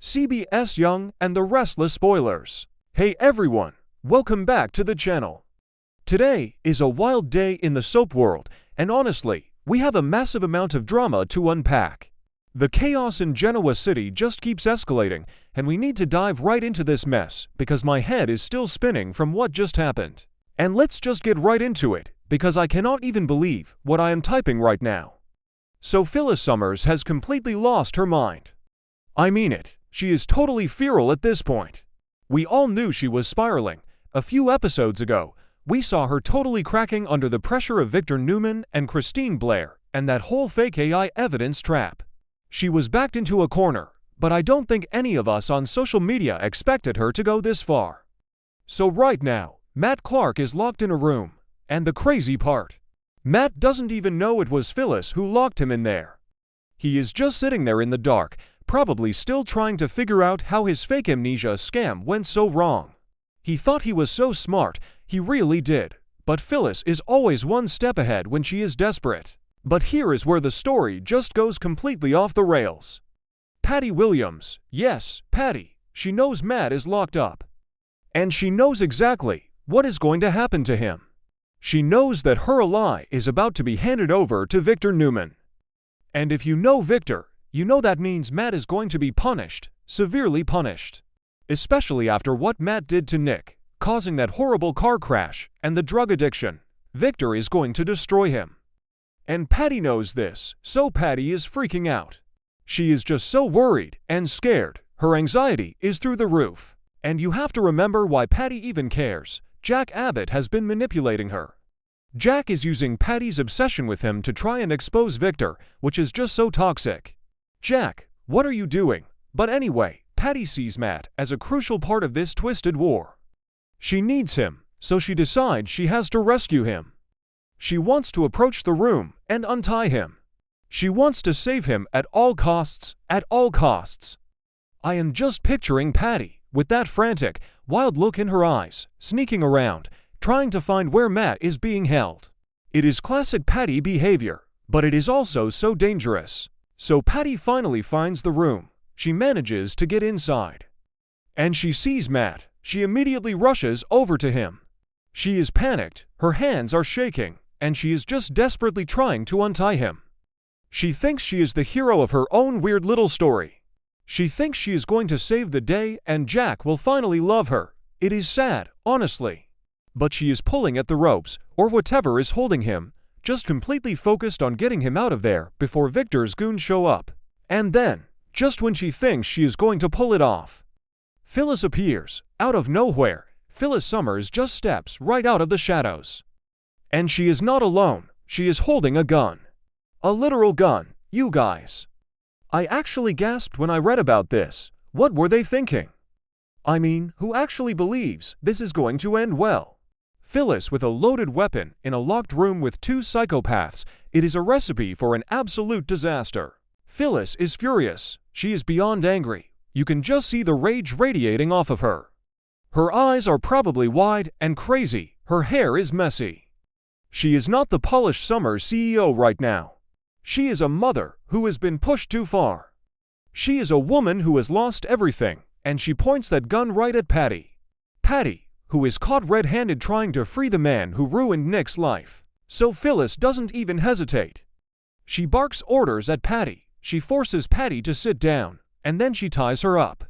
CBS Y&R the Restless spoilers. Hey everyone, welcome back to the channel. Today is a wild day in the soap world, and honestly, we have a massive amount of drama to unpack. The chaos in Genoa City just keeps escalating, and we need to dive right into this mess because my head is still spinning from what just happened. And let's just get right into it, because I cannot even believe what I am typing right now. So Phyllis Summers has completely lost her mind. I mean it, she is totally feral at this point. We all knew she was spiraling. A few episodes ago, we saw her totally cracking under the pressure of Victor Newman and Christine Blair and that whole fake AI evidence trap. She was backed into a corner, but I don't think any of us on social media expected her to go this far. So right now, Matt Clark is locked in a room, and the crazy part, Matt doesn't even know it was Phyllis who locked him in there. He is just sitting there in the dark, probably still trying to figure out how his fake amnesia scam went so wrong. He thought he was so smart, he really did, but Phyllis is always one step ahead when she is desperate. But here is where the story just goes completely off the rails. Patty Williams, yes, Patty, she knows Matt is locked up. And she knows exactly what is going to happen to him. She knows that her ally is about to be handed over to Victor Newman. And if you know Victor, you know that means Matt is going to be punished, severely punished. Especially after what Matt did to Nick, causing that horrible car crash and the drug addiction. Victor is going to destroy him. And Patty knows this, so Patty is freaking out. She is just so worried and scared, her anxiety is through the roof. And you have to remember why Patty even cares. Jack Abbott has been manipulating her. Jack is using Patty's obsession with him to try and expose Victor, which is just so toxic. Jack, what are you doing? But anyway, Patty sees Matt as a crucial part of this twisted war. She needs him, so she decides she has to rescue him. She wants to approach the room and untie him. She wants to save him at all costs, at all costs. I am just picturing Patty, with that frantic, wild look in her eyes, sneaking around, trying to find where Matt is being held. It is classic Patty behavior, but it is also so dangerous. So Patty finally finds the room. She manages to get inside. And she sees Matt. She immediately rushes over to him. She is panicked, her hands are shaking, and she is just desperately trying to untie him. She thinks she is the hero of her own weird little story. She thinks she is going to save the day and Jack will finally love her. It is sad, honestly. But she is pulling at the ropes, or whatever is holding him, just completely focused on getting him out of there before Victor's goons show up. And then, just when she thinks she is going to pull it off, Phyllis appears. Out of nowhere, Phyllis Summers just steps right out of the shadows. And she is not alone, she is holding a gun. A literal gun, you guys. I actually gasped when I read about this. What were they thinking? I mean, who actually believes this is going to end well? Phyllis with a loaded weapon in a locked room with two psychopaths. It is a recipe for an absolute disaster. Phyllis is furious. She is beyond angry. You can just see the rage radiating off of her. Her eyes are probably wide and crazy. Her hair is messy. She is not the polished Summers CEO right now. She is a mother who has been pushed too far. She is a woman who has lost everything, and she points that gun right at Patty. Patty, who is caught red-handed trying to free the man who ruined Nick's life. So Phyllis doesn't even hesitate. She barks orders at Patty. She forces Patty to sit down, and then she ties her up.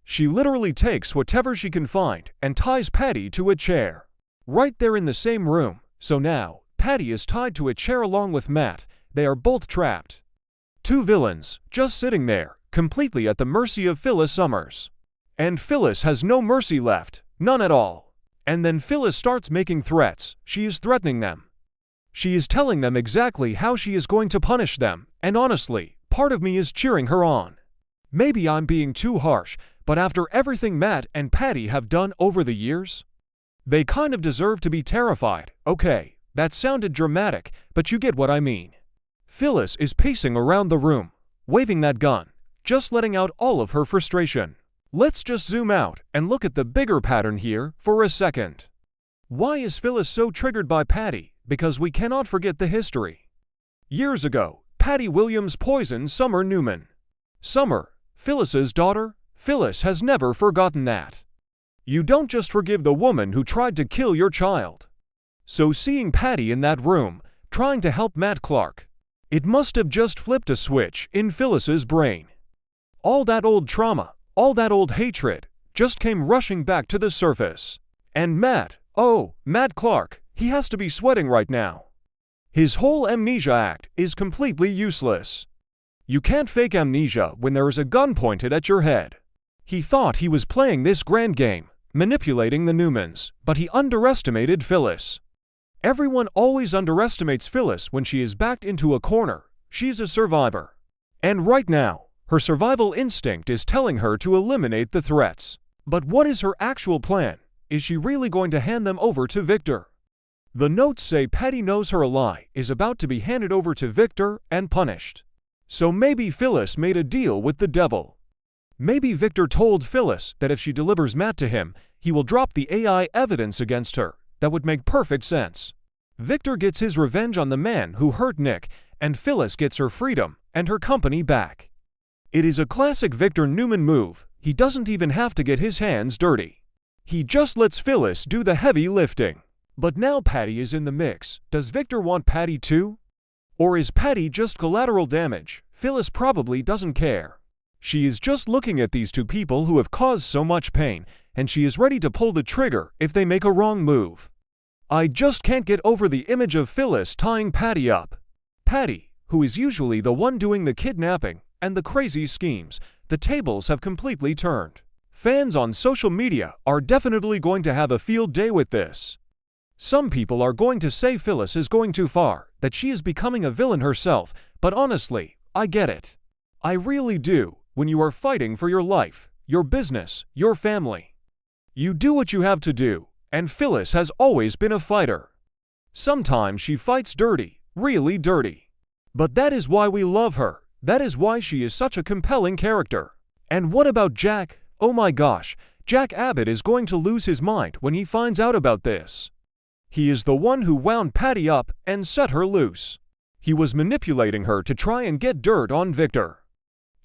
She literally takes whatever she can find and ties Patty to a chair. Right there in the same room. So now, Patty is tied to a chair along with Matt. They are both trapped. Two villains, just sitting there, completely at the mercy of Phyllis Summers. And Phyllis has no mercy left, none at all. And then Phyllis starts making threats. She is threatening them. She is telling them exactly how she is going to punish them, and honestly, part of me is cheering her on. Maybe I'm being too harsh, but after everything Matt and Patty have done over the years, they kind of deserve to be terrified. Okay, that sounded dramatic, but you get what I mean. Phyllis is pacing around the room, waving that gun, just letting out all of her frustration. Let's just zoom out and look at the bigger pattern here for a second. Why is Phyllis so triggered by Patty? Because we cannot forget the history. Years ago, Patty Williams poisoned Summer Newman. Summer, Phyllis's daughter, Phyllis has never forgotten that. You don't just forgive the woman who tried to kill your child. So seeing Patty in that room, trying to help Matt Clark, it must have just flipped a switch in Phyllis's brain. All that old trauma, all that old hatred, just came rushing back to the surface. And Matt Clark, he has to be sweating right now. His whole amnesia act is completely useless. You can't fake amnesia when there is a gun pointed at your head. He thought he was playing this grand game, manipulating the Newmans, but he underestimated Phyllis. Everyone always underestimates Phyllis when she is backed into a corner. She's a survivor. And right now, her survival instinct is telling her to eliminate the threats. But what is her actual plan? Is she really going to hand them over to Victor? The notes say Patty knows her ally is about to be handed over to Victor and punished. So maybe Phyllis made a deal with the devil. Maybe Victor told Phyllis that if she delivers Matt to him, he will drop the AI evidence against her. That would make perfect sense. Victor gets his revenge on the man who hurt Nick, and Phyllis gets her freedom and her company back. It is a classic Victor Newman move. He doesn't even have to get his hands dirty. He just lets Phyllis do the heavy lifting. But now Patty is in the mix. Does Victor want Patty too? Or is Patty just collateral damage? Phyllis probably doesn't care. She is just looking at these two people who have caused so much pain, and she is ready to pull the trigger if they make a wrong move. I just can't get over the image of Phyllis tying Patty up. Patty, who is usually the one doing the kidnapping and the crazy schemes, the tables have completely turned. Fans on social media are definitely going to have a field day with this. Some people are going to say Phyllis is going too far, that she is becoming a villain herself, but honestly, I get it. I really do. When you are fighting for your life, your business, your family, you do what you have to do, and Phyllis has always been a fighter. Sometimes she fights dirty, really dirty. But that is why we love her. That is why she is such a compelling character. And what about Jack? Oh my gosh, Jack Abbott is going to lose his mind when he finds out about this. He is the one who wound Patty up and set her loose. He was manipulating her to try and get dirt on Victor.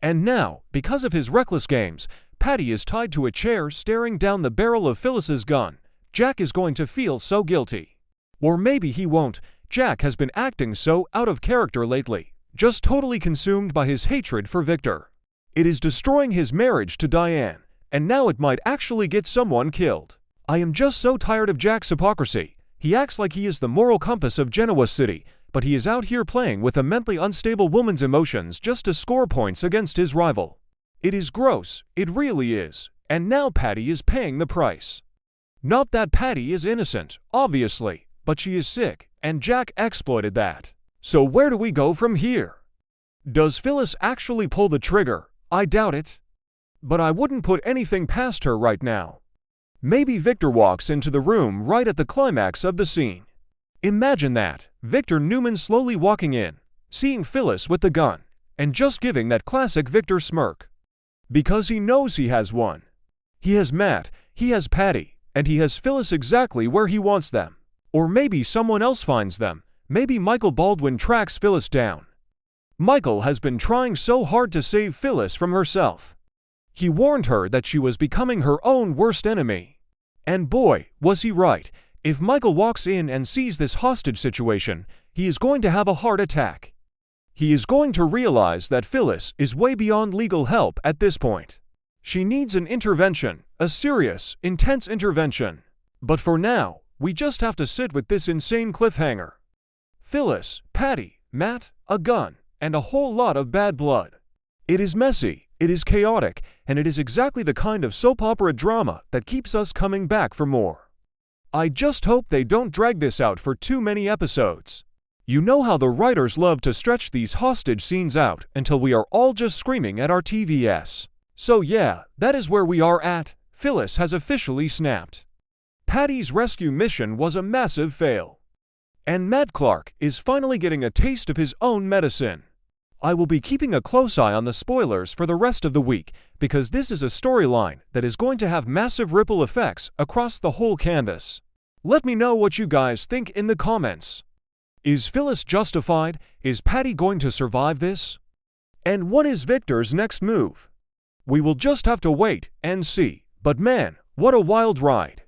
And now, because of his reckless games, Patty is tied to a chair staring down the barrel of Phyllis's gun. Jack is going to feel so guilty. Or maybe he won't. Jack has been acting so out of character lately, just totally consumed by his hatred for Victor. It is destroying his marriage to Diane, and now it might actually get someone killed. I am just so tired of Jack's hypocrisy. He acts like he is the moral compass of Genoa City, but he is out here playing with a mentally unstable woman's emotions just to score points against his rival. It is gross, it really is, and now Patty is paying the price. Not that Patty is innocent, obviously, but she is sick, and Jack exploited that. So where do we go from here? Does Phyllis actually pull the trigger? I doubt it. But I wouldn't put anything past her right now. Maybe Victor walks into the room right at the climax of the scene. Imagine that, Victor Newman slowly walking in, seeing Phyllis with the gun, and just giving that classic Victor smirk. Because he knows he has one. He has Matt, he has Patty, and he has Phyllis exactly where he wants them. Or maybe someone else finds them. Maybe Michael Baldwin tracks Phyllis down. Michael has been trying so hard to save Phyllis from herself. He warned her that she was becoming her own worst enemy. And boy, was he right. If Michael walks in and sees this hostage situation, he is going to have a heart attack. He is going to realize that Phyllis is way beyond legal help at this point. She needs an intervention, a serious, intense intervention. But for now, we just have to sit with this insane cliffhanger. Phyllis, Patty, Matt, a gun, and a whole lot of bad blood. It is messy, it is chaotic, and it is exactly the kind of soap opera drama that keeps us coming back for more. I just hope they don't drag this out for too many episodes. You know how the writers love to stretch these hostage scenes out until we are all just screaming at our TVs. So yeah, that is where we are at. Phyllis has officially snapped. Patty's rescue mission was a massive fail. And Matt Clark is finally getting a taste of his own medicine. I will be keeping a close eye on the spoilers for the rest of the week because this is a storyline that is going to have massive ripple effects across the whole canvas. Let me know what you guys think in the comments. Is Phyllis justified? Is Patty going to survive this? And what is Victor's next move? We will just have to wait and see. But man, what a wild ride!